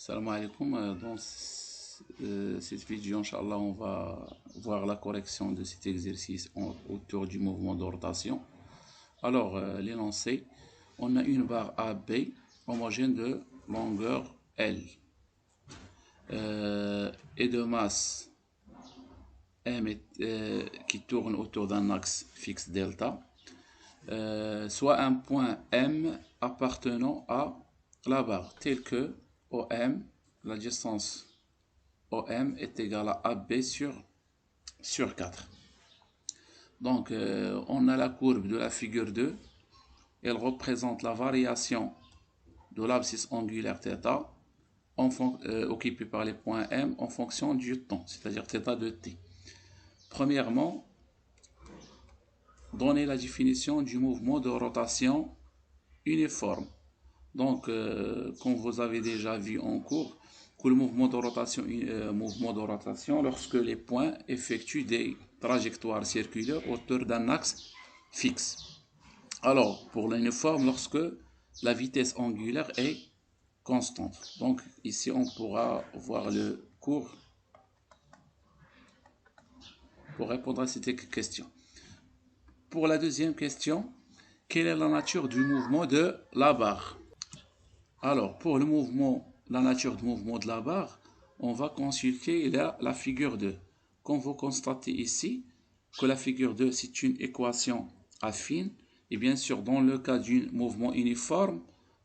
Salam alaikum. Dans cette vidéo, Inch'Allah, on va voir la correction de cet exercice autour du mouvement de rotation. Alors, l'énoncé, on a une barre AB homogène de longueur L et de masse M qui tourne autour d'un axe fixe delta, soit un point M appartenant à la barre, tel que OM, la distance OM est égale à AB sur 4. Donc, on a la courbe de la figure 2. Elle représente la variation de l'abscisse angulaire θ occupée par les points M en fonction du temps, c'est-à-dire θ de t. Premièrement, donner la définition du mouvement de rotation uniforme. Donc, comme vous avez déjà vu en cours, que le mouvement de rotation, lorsque les points effectuent des trajectoires circulaires autour d'un axe fixe. Alors, pour l'uniforme, lorsque la vitesse angulaire est constante. Donc, ici, on pourra voir le cours pour répondre à cette question. Pour la deuxième question, quelle est la nature du mouvement de la barre? Alors, pour le mouvement, la nature du mouvement de la barre, on va consulter la figure 2. Comme vous constatez ici, que la figure 2, c'est une équation affine. Et bien sûr, dans le cas d'un mouvement uniforme,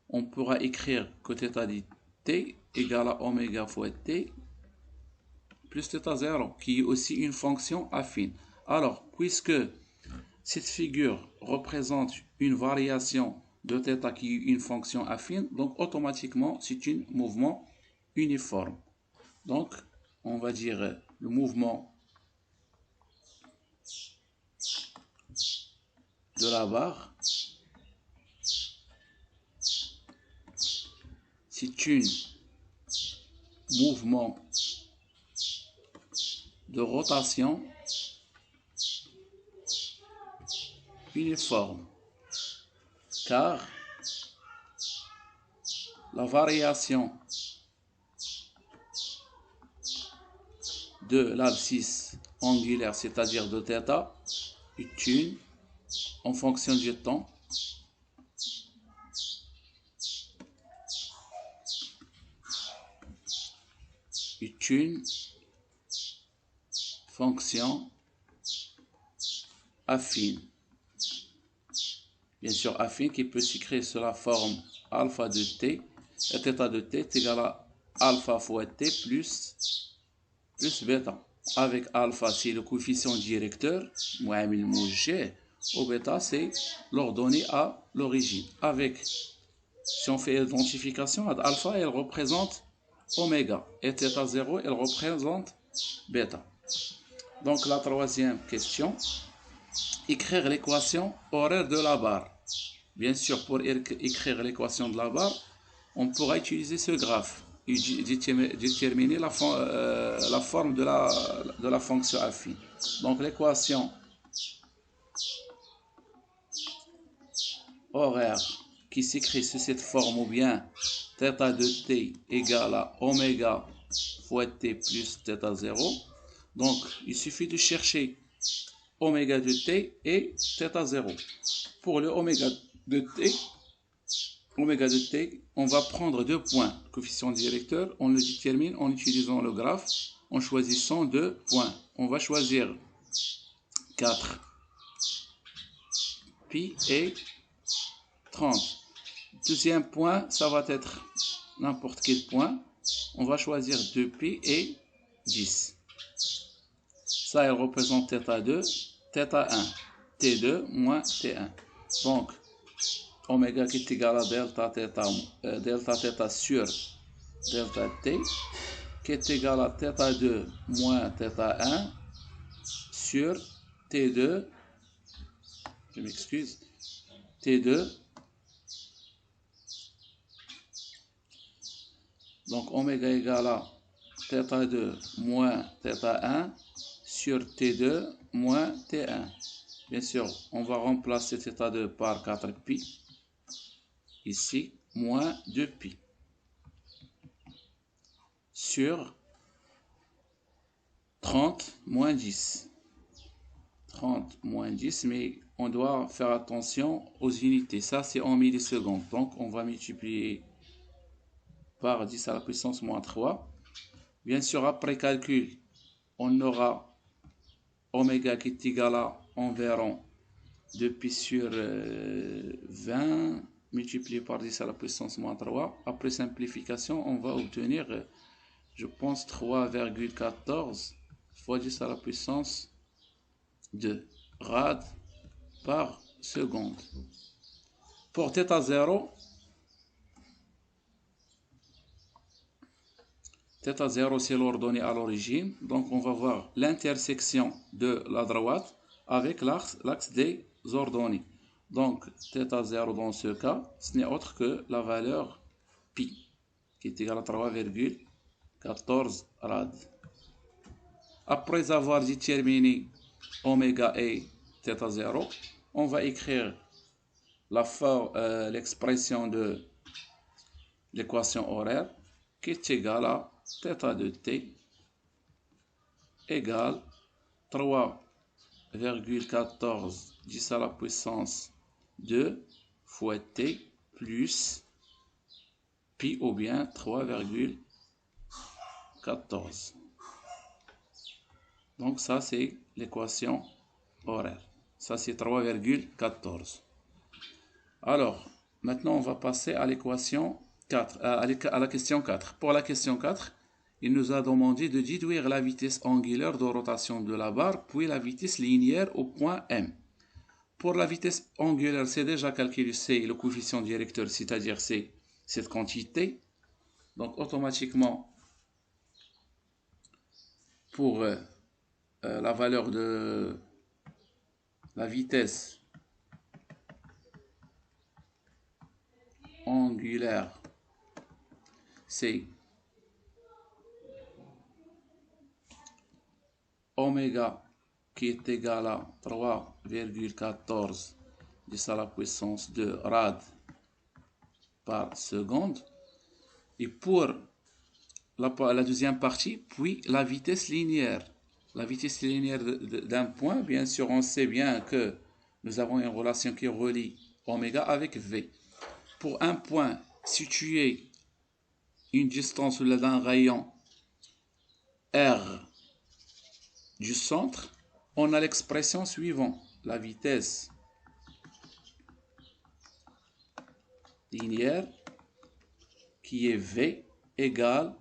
on pourra écrire que θ de t égale à oméga fois t plus θ0, qui est aussi une fonction affine. Alors, puisque cette figure représente une variation de θ qui est une fonction affine, donc automatiquement c'est un mouvement uniforme. Donc on va dire le mouvement de la barre, c'est un mouvement de rotation uniforme, car la variation de l'abscisse angulaire, c'est-à-dire de θ, est une en fonction du temps est une fonction affine. Bien sûr, affine qui peut s'écrire sous la forme alpha de t, et θ de t est égal à alpha fois t plus bêta. Avec alpha, c'est le coefficient directeur, muamil moujeh, ou bêta, c'est l'ordonnée à l'origine. Avec, si on fait l'identification, alpha, elle représente oméga, et θ0, elle représente bêta. Donc, la troisième question, écrire l'équation horaire de la barre. Bien sûr, pour écrire l'équation de la barre, on pourra utiliser ce graphe et déterminer la forme de la fonction affine. Donc l'équation horaire qui s'écrit sous cette forme, ou bien θ de t égale à oméga fois t plus θ0. Donc il suffit de chercher oméga de t et θ0. Pour le oméga de t, on va prendre deux points, coefficient directeur, on le détermine en utilisant le graphe, en choisissant deux points. On va choisir 4 pi et 30. Deuxième point, ça va être n'importe quel point. On va choisir 2 pi et 10. Ça, elle représente θ2, θ1, t2 moins t1. Donc, oméga qui est égal à delta θ sur delta t, qui est égal à θ2 moins θ1 sur t2, je m'excuse, t2. Donc oméga égale à θ2 moins θ1 sur t2 moins t1. Bien sûr, on va remplacer θ2 par 4 pi. Ici, moins 2 pi. sur 30 moins 10. 30 moins 10, mais on doit faire attention aux unités. Ça, c'est en millisecondes. Donc, on va multiplier par 10 à la puissance moins 3. Bien sûr, après calcul, on aura oméga qui est égal à environ 2pi sur 20 multiplié par 10 à la puissance moins 3. Après simplification, on va obtenir, je pense, 3,14 fois 10 à la puissance 2 rad par seconde. Pour θ0, θ0 c'est l'ordonnée à l'origine, donc on va voir l'intersection de la droite avec l'axe des ordonnées. Donc θ0 dans ce cas, ce n'est autre que la valeur pi, qui est égale à 3,14 rad. Après avoir déterminé oméga et θ0, on va écrire l'expression de l'équation horaire qui est égale à θ de t égale 3,14 10 à la puissance 2 fois t plus pi ou bien 3,14. Donc ça c'est l'équation horaire. Ça c'est 3,14. Alors, maintenant on va passer à l'équation 4, à la question 4. Pour la question 4, il nous a demandé de déduire la vitesse angulaire de rotation de la barre, puis la vitesse linéaire au point M. Pour la vitesse angulaire, c'est déjà calculé, c'est le coefficient directeur, c'est-à-dire c'est cette quantité. Donc automatiquement, pour la valeur de la vitesse angulaire, c'est oméga qui est égal à 3,14 10 à la puissance 2 rad par seconde. Et pour la deuxième partie, puis la vitesse linéaire. La vitesse linéaire d'un point, bien sûr, on sait bien que nous avons une relation qui relie oméga avec V. Pour un point situé une distance d'un rayon R du centre, on a l'expression suivante. La vitesse linéaire qui est V égale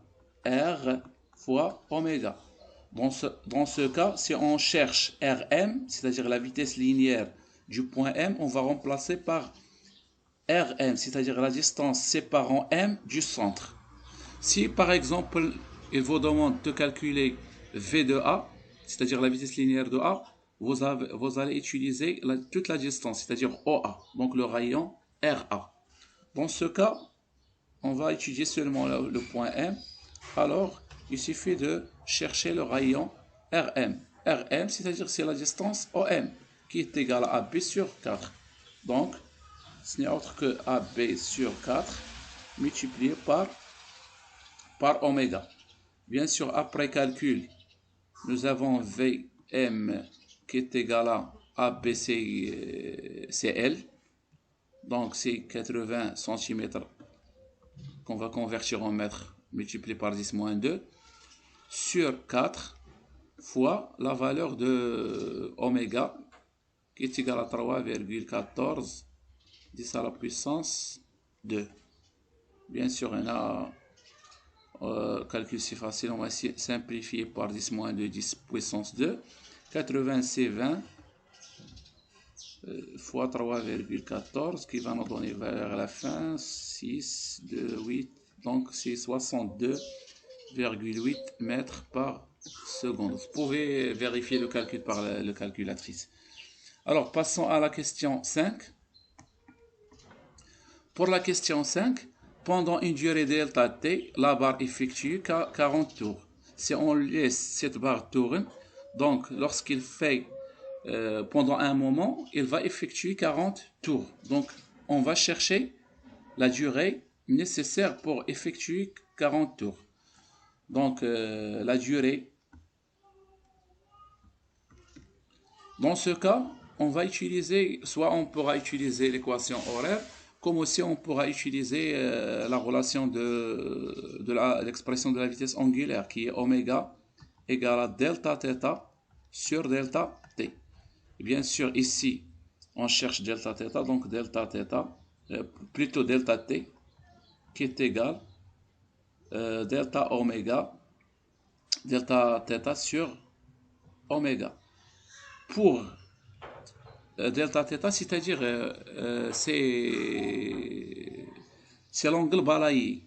R fois oméga. Dans ce cas, si on cherche Rm, c'est-à-dire la vitesse linéaire du point M, on va remplacer par Rm, c'est-à-dire la distance séparant M du centre. Si par exemple, il vous demande de calculer V de A, c'est-à-dire la vitesse linéaire de A, vous allez utiliser toute la distance, c'est-à-dire OA, donc le rayon RA. Dans ce cas, on va étudier seulement le point M. Alors, il suffit de chercher le rayon RM. RM, c'est-à-dire c'est la distance OM, qui est égale à AB sur 4. Donc, ce n'est autre que AB sur 4 multiplié par oméga. Bien sûr, après calcul, nous avons VM qui est égal à ABCL. Donc, c'est 80 cm qu'on va convertir en mètres multiplié par 10 moins 2 sur 4 fois la valeur de oméga qui est égal à 3,14 10 à la puissance 2. Bien sûr, on a calcul c'est facile, on va simplifier par 10 moins 2, 10 puissance 2. 80 c'est 20 fois 3,14 qui va nous donner vers la fin 6, 2, 8. Donc c'est 62,8 mètres par seconde. Vous pouvez vérifier le calcul par la calculatrice. Alors passons à la question 5. Pour la question 5, pendant une durée delta t, la barre effectue 40 tours. Si on laisse cette barre tourner, donc lorsqu'il fait pendant un moment, il va effectuer 40 tours. Donc on va chercher la durée nécessaire pour effectuer 40 tours. donc la durée. Dans ce cas, on va utiliser, soit on pourra utiliser l'équation horaire, comme aussi on pourra utiliser la relation de l'expression de la vitesse angulaire qui est oméga égale à delta θ sur delta t. Et bien sûr, ici, on cherche delta θ, donc delta θ, plutôt delta t, qui est égal delta oméga, delta θ sur oméga. Pour delta θ, c'est-à-dire c'est l'angle balayé.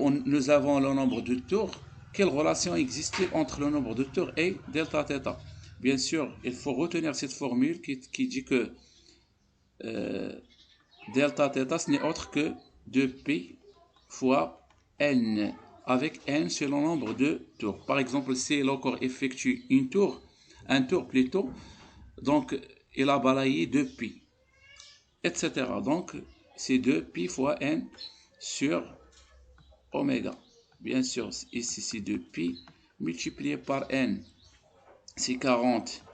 Nous avons le nombre de tours. Quelle relation existe entre le nombre de tours et delta θ? Bien sûr, il faut retenir cette formule qui dit que delta θ, ce n'est autre que 2π fois n, avec n c'est le nombre de tours. Par exemple, si le corps effectue un tour plutôt, donc il a balayé 2π, etc. Donc c'est 2π fois n sur oméga. Bien sûr, ici c'est 2π multiplié par n, c'est 40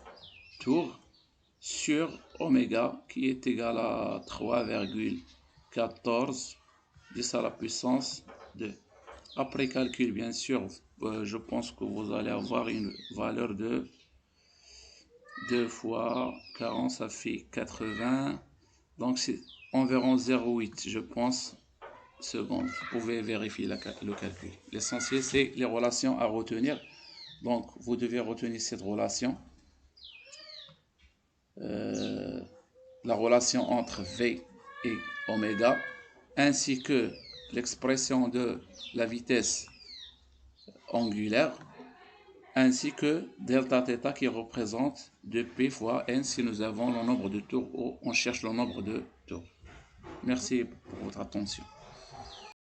tours sur oméga qui est égal à 3,14 10 à la puissance 2. Après calcul, bien sûr, je pense que vous allez avoir une valeur de 2 fois 40, ça fait 80. Donc c'est environ 0,8, je pense, secondes. Vous pouvez vérifier le calcul. L'essentiel, c'est les relations à retenir. Donc vous devez retenir cette relation. La relation entre V et oméga, ainsi que l'expression de la vitesse angulaire, ainsi que delta θ qui représente 2π fois n si nous avons le nombre de tours ou on cherche le nombre de tours. Merci pour votre attention.